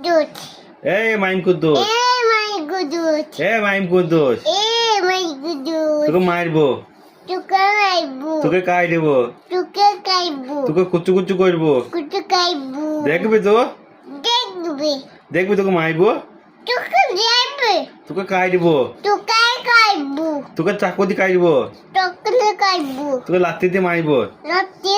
দুধ মাইম কুদ্দুস মাই গুদুস মাইম কুদ্দুস মাই গুদুস তোকে মারবো তোকে মাইবু তোকে কাই দেবো তোকে খাইবু তোকে কুচু কুচু করবো কুটু খাইবু দেখবি তো দেখবি দেখবি তোকে মারবো তোকে দেখবি তোকে কাই দেবো তোকে খাইবু তোকে চাকু দিয়ে কাই দেবো তোকে খাইবু তোকে লাত্তি দিয়ে মারবো রাতে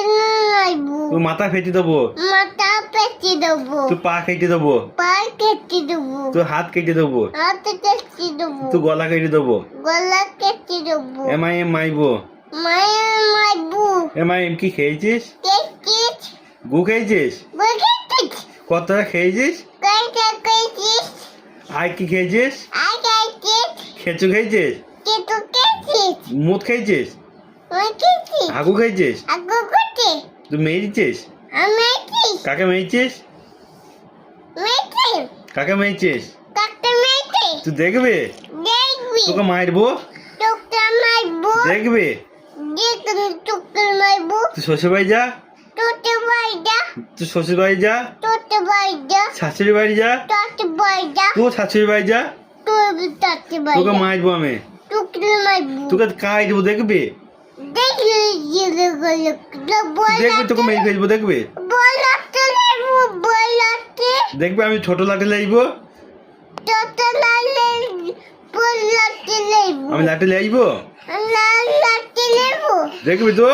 খাইবু তোর মাথা ফেটে দেবো মাথা পেঁচে দেবো তোর পা কেটে দেবো পা কেটে দেবো তোর হাত কেটে দেবো হাতে কেটে দেবো তোর গলা কেটে দেবো গলা কেটে দেবো এম মাইবো মায়ের মাইবু মাইম কি খেয়েছিস কেটিস গু খেয়েছিস বকেটিস কতটা খেয়েছিস কাইটা কেটিস আর কি খেয়েছিস আইটাইটিস খেঁচু খেয়েছিস কেটু কেটিস মুদ খেয়েছিস ওকেটিস আগু খেয়েছিস আগো কোটে তুই মেরেছিস আমেটিস কাকে মেরেছিস মেটে কাকে মেরেছিস কাটে মেটে তুই দেখবে দেখবি তোকে মারবো তোকে মাইবু দেখবে দেখবি তোকে মাইবু তুই শ্বশুর বাড়ি যা তোতে বাইদা তুই শ্বশুর বাড়ি যা তোতে বাইদা শাশুড়ি বাড়ি যা তোতে বাইদা তুই শাশুড়ি বাড়ি যা তোতে তোকে বাইদা মারবো আমি তোকে মাইবু তোকে কাই দেবো দেখবে দেখবি জিলে গলে তুই দেখবি তোকে মেরে ফেলবো দেখবে বলাতে লেবু বলাতে দেখবে আমি ছোট লাঠি লাইবো তোতে লালে বলাতে লেবু আমি লাঠি লাইবো লালে লেবু দেখবি তো